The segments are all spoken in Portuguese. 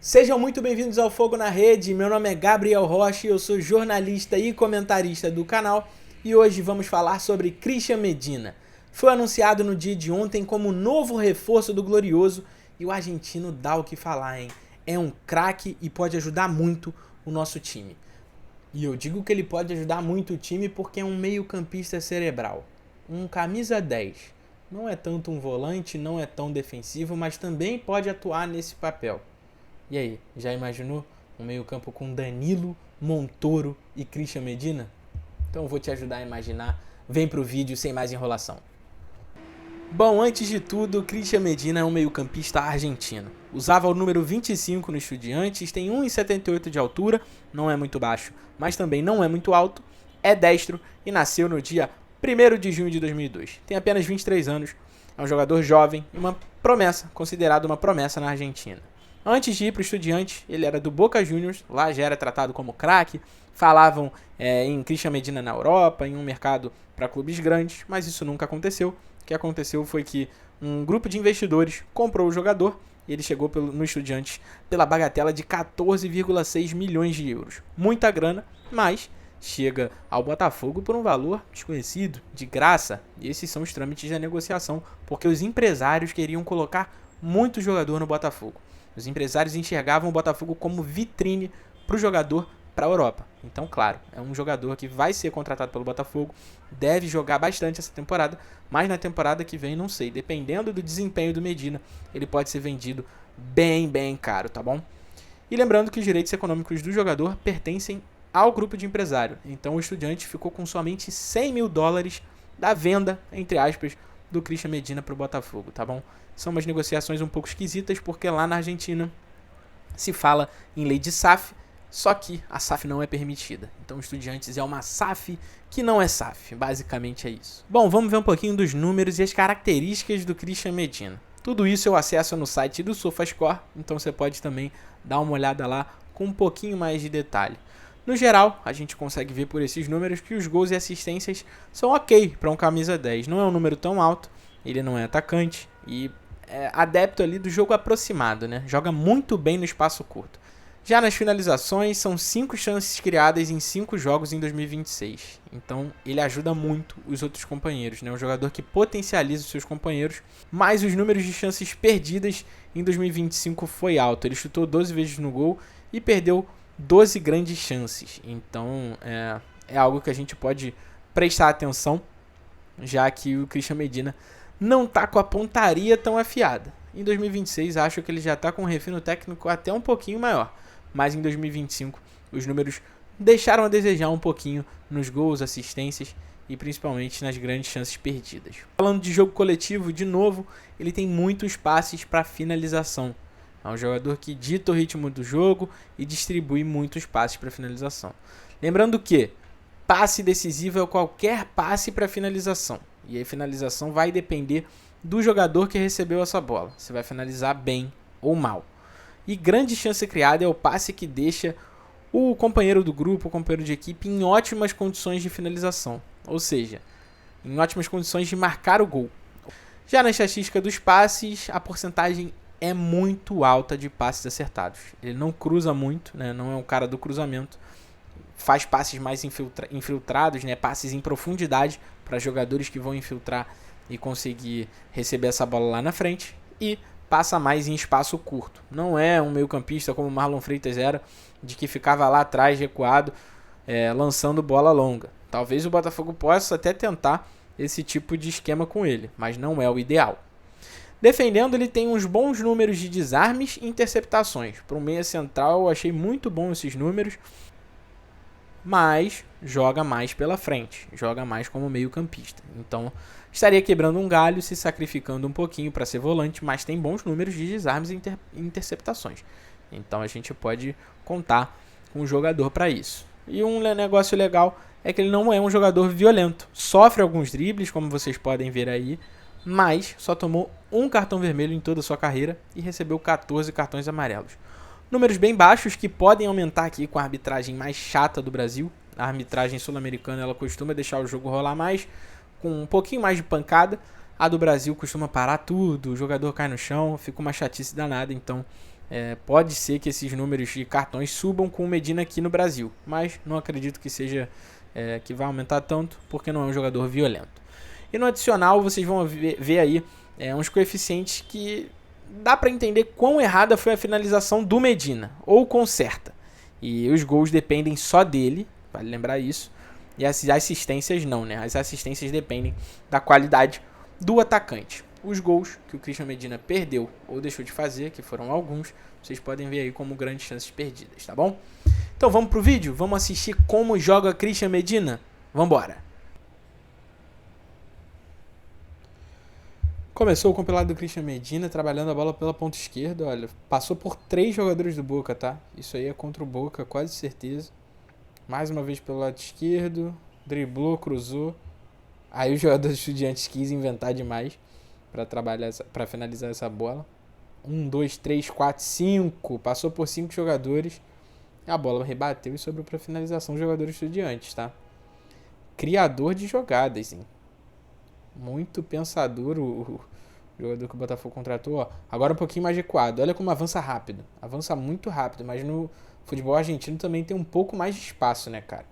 Sejam muito bem-vindos ao Fogo na Rede, meu nome é Gabriel Rocha, eu sou jornalista e comentarista do canal e hoje vamos falar sobre Christian Medina. Foi anunciado no dia de ontem como novo reforço do Glorioso e o argentino dá o que falar, hein? É um craque e pode ajudar muito o nosso time. E eu digo que ele pode ajudar muito o time porque é um meio-campista cerebral, um camisa 10. Não é tanto um volante, não é tão defensivo, mas também pode atuar nesse papel. E aí, já imaginou um meio-campo com Danilo, Montoro e Christian Medina? Então eu vou te ajudar a imaginar. Vem pro vídeo sem mais enrolação. Bom, antes de tudo, Christian Medina é um meio-campista argentino. Usava o número 25 no Estudiantes, tem 1,78 de altura, não é muito baixo, mas também não é muito alto, é destro e nasceu no dia 1º de junho de 2002. Tem apenas 23 anos, é um jogador jovem e uma promessa, considerado uma promessa na Argentina. Antes de ir para o Estudiantes, ele era do Boca Juniors, lá já era tratado como craque, falavam em Christian Medina na Europa, em um mercado para clubes grandes, mas isso nunca aconteceu. O que aconteceu foi que um grupo de investidores comprou o jogador e ele chegou no Estudiantes pela bagatela de 14,6 milhões de euros. Muita grana, mas chega ao Botafogo por um valor desconhecido, de graça. E esses são os trâmites da negociação, porque os empresários queriam colocar muito jogador no Botafogo. Os empresários enxergavam o Botafogo como vitrine para o jogador para a Europa. Então, claro, é um jogador que vai ser contratado pelo Botafogo, deve jogar bastante essa temporada, mas na temporada que vem não sei. Dependendo do desempenho do Medina, ele pode ser vendido bem caro, tá bom? E lembrando que os direitos econômicos do jogador pertencem ao grupo de empresário. Então o Estudiante ficou com somente $100 mil da venda, entre aspas, do Christian Medina para o Botafogo, tá bom? São umas negociações um pouco esquisitas, porque lá na Argentina se fala em lei de SAF, só que a SAF não é permitida. Então o Estudiantes é uma SAF que não é SAF, basicamente é isso. Bom, vamos ver um pouquinho dos números e as características do Christian Medina. Tudo isso eu acesso no site do SofaScore, então você pode também dar uma olhada lá com um pouquinho mais de detalhe. No geral, a gente consegue ver por esses números que os gols e assistências são ok para um camisa 10. Não é um número tão alto, ele não é atacante e é adepto ali do jogo aproximado, né? Joga muito bem no espaço curto. Já nas finalizações, são 5 chances criadas em 5 jogos em 2026. Então, ele ajuda muito os outros companheiros, né? Um jogador que potencializa os seus companheiros, mas os números de chances perdidas em 2025 foi alto. Ele chutou 12 vezes no gol e perdeu 12 grandes chances. Então, é algo que a gente pode prestar atenção, já que o Christian Medina não está com a pontaria tão afiada. Em 2026, acho que ele já está com um refino técnico até um pouquinho maior. Mas em 2025, os números deixaram a desejar um pouquinho nos gols, assistências e principalmente nas grandes chances perdidas. Falando de jogo coletivo, de novo, ele tem muitos passes para finalização. É um jogador que dita o ritmo do jogo e distribui muitos passes para finalização. Lembrando que passe decisivo é qualquer passe para finalização. E a finalização vai depender do jogador que recebeu essa bola. Se vai finalizar bem ou mal. E grande chance criada é o passe que deixa o companheiro do grupo, o companheiro de equipe, em ótimas condições de finalização. Ou seja, em ótimas condições de marcar o gol. Já na estatística dos passes, a porcentagem é muito alta de passes acertados. Ele não cruza muito, né? Não é um cara do cruzamento. Faz passes mais infiltrados, né? Passes em profundidade para jogadores que vão infiltrar e conseguir receber essa bola lá na frente. E passa mais em espaço curto. Não é um meio-campista como o Marlon Freitas era, de que ficava lá atrás recuado, lançando bola longa. Talvez o Botafogo possa até tentar esse tipo de esquema com ele, mas não é o ideal. Defendendo, ele tem uns bons números de desarmes e interceptações. Para um meia central, eu achei muito bom esses números, mas joga mais pela frente, joga mais como meio-campista. Então, estaria quebrando um galho, se sacrificando um pouquinho para ser volante, mas tem bons números de desarmes e interceptações. Então, a gente pode contar com um jogador para isso. E um negócio legal é que ele não é um jogador violento. Sofre alguns dribles, como vocês podem ver aí, mas só tomou um cartão vermelho em toda a sua carreira e recebeu 14 cartões amarelos. Números bem baixos que podem aumentar aqui com a arbitragem mais chata do Brasil. A arbitragem sul-americana ela costuma deixar o jogo rolar mais, com um pouquinho mais de pancada. A do Brasil costuma parar tudo, o jogador cai no chão, fica uma chatice danada. Então Pode ser que esses números de cartões subam com o Medina aqui no Brasil, mas não acredito que seja que vai aumentar tanto, porque não é um jogador violento. E no adicional vocês vão ver aí uns coeficientes que dá para entender quão errada foi a finalização do Medina, ou com certa. E os gols dependem só dele, vale lembrar isso. E as assistências não, né? As assistências dependem da qualidade do atacante. Os gols que o Christian Medina perdeu ou deixou de fazer, que foram alguns, vocês podem ver aí como grandes chances perdidas, tá bom? Então vamos pro vídeo? Vamos assistir como joga Christian Medina? Vambora! Começou o compilado do Christian Medina trabalhando a bola pela ponta esquerda, olha, passou por 3 jogadores do Boca, tá? Isso aí é contra o Boca, quase certeza. Mais uma vez pelo lado esquerdo, driblou, cruzou. Aí o jogador do Estudiantes quis inventar demais para finalizar essa bola. 1, 2, 3, 4, 5. Passou por 5 jogadores. A bola rebateu e sobrou para finalização do jogador do Estudiantes, tá? Criador de jogadas, hein? Muito pensador o jogador que o Botafogo contratou. Ó. Agora um pouquinho mais recuado. Olha como avança rápido. Avança muito rápido, mas no futebol argentino também tem um pouco mais de espaço, né, cara?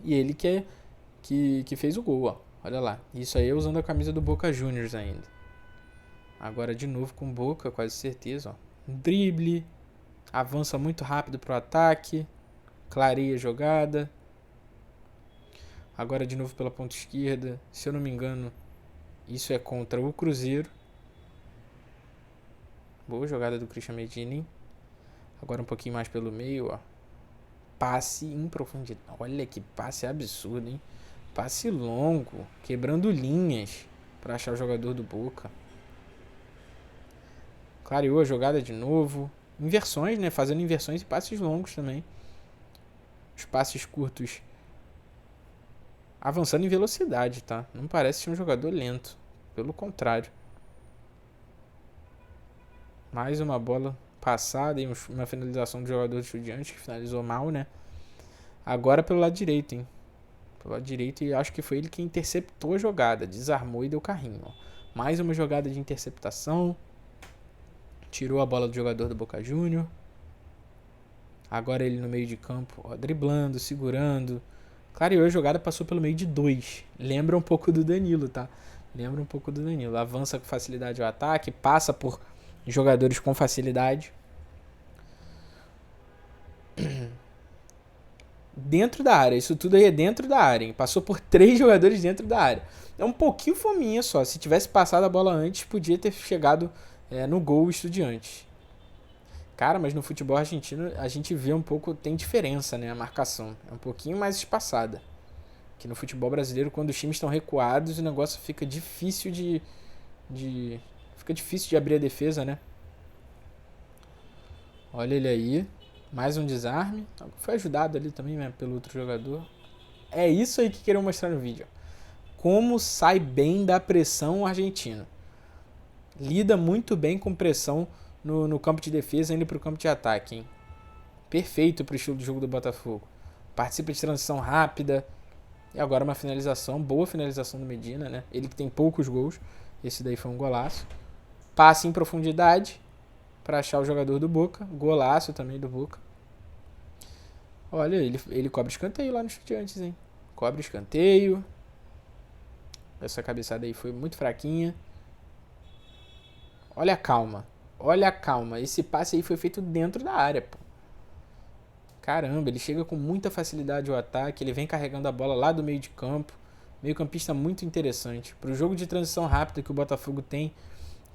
E ele que fez o gol, ó. Olha lá. Isso aí é usando a camisa do Boca Juniors ainda. Agora de novo com o Boca, quase certeza, ó. Drible. Avança muito rápido pro ataque. Clareia a jogada. Agora de novo pela ponta esquerda. Se eu não me engano, isso é contra o Cruzeiro. Boa jogada do Christian Medina, hein? Agora um pouquinho mais pelo meio, ó. Passe em profundidade. Olha que passe absurdo, hein? Passe longo, quebrando linhas para achar o jogador do Boca. Clareou a jogada de novo. Inversões, né? Fazendo inversões e passes longos também. Os passes curtos avançando em velocidade, tá? Não parece ser um jogador lento. Pelo contrário. Mais uma bola passada e uma finalização do jogador do Estudiantes, que finalizou mal, né? Agora pelo lado direito, hein? Pelo lado direito, e acho que foi ele que interceptou a jogada. Desarmou e deu carrinho, ó. Mais uma jogada de interceptação. Tirou a bola do jogador do Boca Juniors. Agora ele no meio de campo, ó, driblando, segurando. Clareou a jogada, passou pelo meio de 2. Lembra um pouco do Danilo, tá? Lembra um pouco do Danilo. Avança com facilidade o ataque, passa por jogadores com facilidade. Dentro da área, isso tudo aí é dentro da área, hein? Passou por 3 jogadores dentro da área. É um pouquinho fominha só. Se tivesse passado a bola antes, podia ter chegado no gol Estudiantes. Cara, mas no futebol argentino a gente vê um pouco, tem diferença, né? A marcação é um pouquinho mais espaçada. Que no futebol brasileiro, quando os times estão recuados, o negócio fica difícil fica difícil de abrir a defesa, né? Olha ele aí. Mais um desarme. Foi ajudado ali também, né, pelo outro jogador. É isso aí que queriam mostrar no vídeo. Como sai bem da pressão o argentino. Lida muito bem com pressão no campo de defesa, indo para o campo de ataque, hein? Perfeito para o estilo de jogo do Botafogo. Participa de transição rápida. E agora uma finalização, boa finalização do Medina, né? Ele que tem poucos gols. Esse daí foi um golaço. Passe em profundidade para achar o jogador do Boca. Golaço também do Boca. Olha, ele cobra escanteio lá no Estudiantes, hein? Cobra escanteio. Essa cabeçada aí foi muito fraquinha. Olha a calma. Olha a calma. Esse passe aí foi feito dentro da área, pô. Caramba, ele chega com muita facilidade ao ataque. Ele vem carregando a bola lá do meio de campo. Meio campista muito interessante. Para o jogo de transição rápida que o Botafogo tem,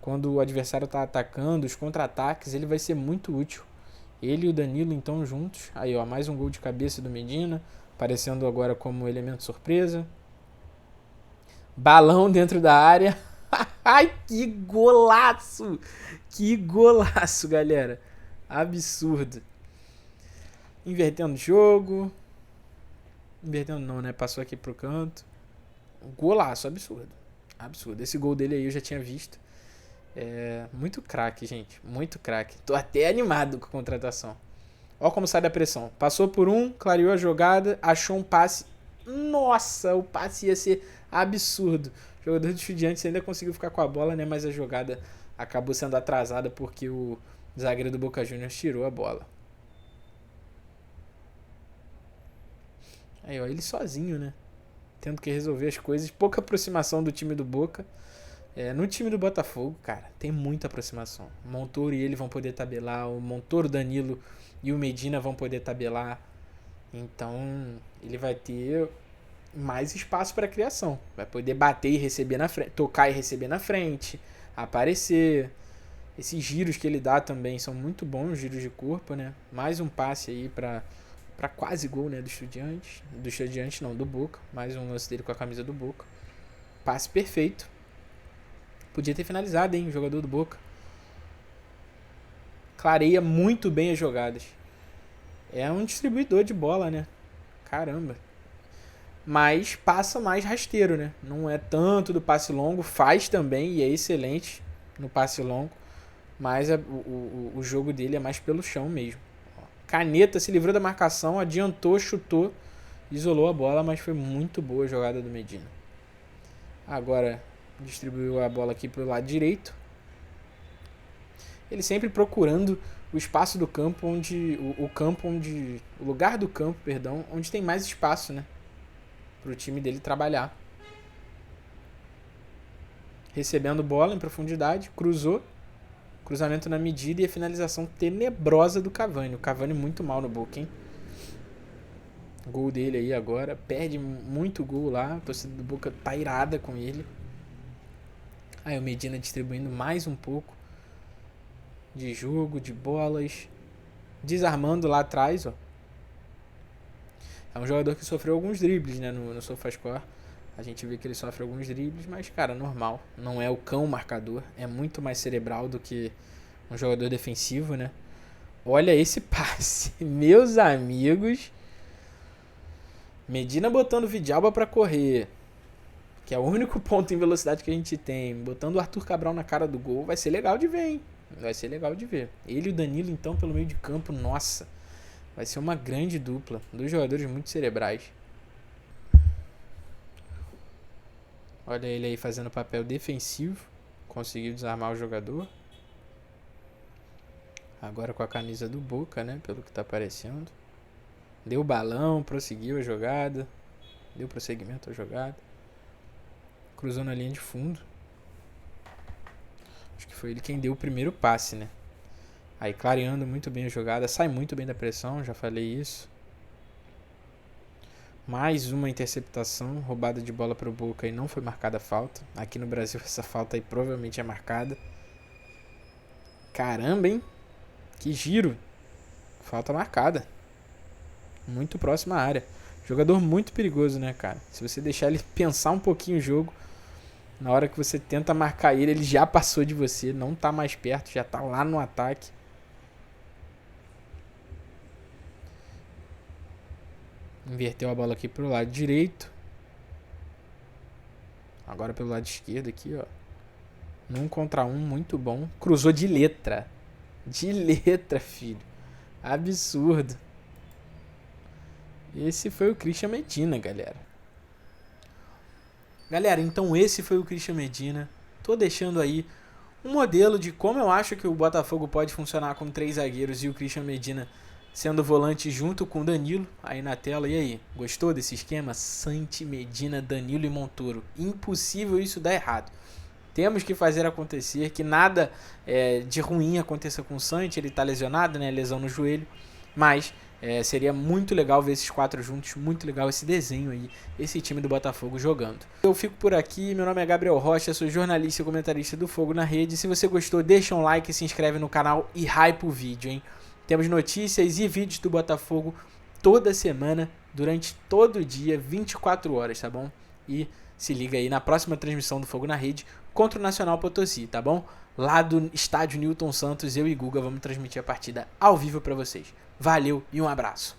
quando o adversário está atacando, os contra-ataques, ele vai ser muito útil. Ele e o Danilo, então, juntos. Aí, ó, mais um gol de cabeça do Medina. Aparecendo agora como elemento surpresa. Balão dentro da área. Ai, que golaço! Que golaço, galera. Absurdo. Invertendo o jogo. Invertendo não, né? Passou aqui pro canto. Golaço, absurdo. Absurdo. Esse gol dele aí eu já tinha visto. Muito craque, gente. Muito craque. Tô até animado com a contratação. Ó como sai da pressão. Passou por um, clareou a jogada, achou um passe. Nossa, o passe ia ser absurdo. O jogador do Estudiantes ainda conseguiu ficar com a bola, né? Mas a jogada acabou sendo atrasada porque o O zagueiro do Boca Juniors tirou a bola. Aí, ó, ele sozinho, né? Tendo que resolver as coisas. Pouca aproximação do time do Boca. No time do Botafogo, cara, tem muita aproximação. O Montoro e ele vão poder tabelar. O Montoro, Danilo e o Medina vão poder tabelar. Então, ele vai ter mais espaço para criação. Vai poder bater e receber na frente. Tocar e receber na frente. Aparecer. Esses giros que ele dá também são muito bons, giros de corpo, né? Mais um passe aí para quase gol, né, do Estudiantes. Do Estudiantes não, do Boca. Mais um lance dele com a camisa do Boca. Passe perfeito. Podia ter finalizado, hein, o jogador do Boca. Clareia muito bem as jogadas. É um distribuidor de bola, né? Caramba. Mas passa mais rasteiro, né? Não é tanto do passe longo. Faz também e é excelente no passe longo. Mas o jogo dele é mais pelo chão mesmo. Caneta se livrou da marcação, adiantou, chutou, isolou a bola, mas foi muito boa a jogada do Medina. Agora distribuiu a bola aqui pro lado direito. Ele sempre procurando o espaço do campo onde o lugar do campo, perdão, onde tem mais espaço, né, pro time dele trabalhar. Recebendo bola em profundidade, cruzou. Cruzamento na medida e a finalização tenebrosa do Cavani. O Cavani muito mal no Boca, hein? Gol dele aí agora. Perde muito gol lá. A torcida do Boca tá irada com ele. Aí o Medina distribuindo mais um pouco de jogo, de bolas. Desarmando lá atrás, ó. É um jogador que sofreu alguns dribles, né, no SofaScore. A gente vê que ele sofre alguns dribles, mas, cara, normal. Não é o cão marcador. É muito mais cerebral do que um jogador defensivo, né? Olha esse passe. Meus amigos. Medina botando o Vidalba pra correr. Que é o único ponto em velocidade que a gente tem. Botando o Arthur Cabral na cara do gol. Vai ser legal de ver, hein? Vai ser legal de ver. Ele e o Danilo, então, pelo meio de campo. Nossa. Vai ser uma grande dupla. Dois jogadores muito cerebrais. Olha ele aí fazendo papel defensivo. Conseguiu desarmar o jogador. Agora com a camisa do Boca, né? Pelo que tá aparecendo. Deu o balão, prosseguiu a jogada. Deu prosseguimento à jogada. Cruzou na linha de fundo. Acho que foi ele quem deu o primeiro passe, né? Aí clareando muito bem a jogada. Sai muito bem da pressão, já falei isso. Mais uma interceptação, roubada de bola para o Boca e não foi marcada a falta. Aqui no Brasil essa falta aí provavelmente é marcada. Caramba, hein? Que giro. Falta marcada. Muito próxima à área. Jogador muito perigoso, né, cara? Se você deixar ele pensar um pouquinho o jogo, na hora que você tenta marcar ele, ele já passou de você, não tá mais perto, já tá lá no ataque. Inverteu a bola aqui pro lado direito. Agora pelo lado esquerdo aqui, ó. Num contra um, muito bom. Cruzou de letra. De letra, filho. Absurdo. Esse foi o Christian Medina, galera. Galera, então esse foi o Christian Medina. Tô deixando aí um modelo de como eu acho que o Botafogo pode funcionar com 3 zagueiros e o Christian Medina sendo volante junto com o Danilo aí na tela. E aí, gostou desse esquema? Santi, Medina, Danilo e Montoro. Impossível isso dar errado. Temos que fazer acontecer, que nada de ruim aconteça com o Santi. Ele tá lesionado, né? Lesão no joelho. Mas seria muito legal ver esses 4 juntos. Muito legal esse desenho aí, esse time do Botafogo jogando. Eu fico por aqui. Meu nome é Gabriel Rocha, sou jornalista e comentarista do Fogo na Rede. Se você gostou, deixa um like, se inscreve no canal e hype o vídeo, hein? Temos notícias e vídeos do Botafogo toda semana, durante todo o dia, 24 horas, tá bom? E se liga aí na próxima transmissão do Fogo na Rede contra o Nacional Potosí, tá bom? Lá do estádio Newton Santos, eu e Guga vamos transmitir a partida ao vivo pra vocês. Valeu e um abraço.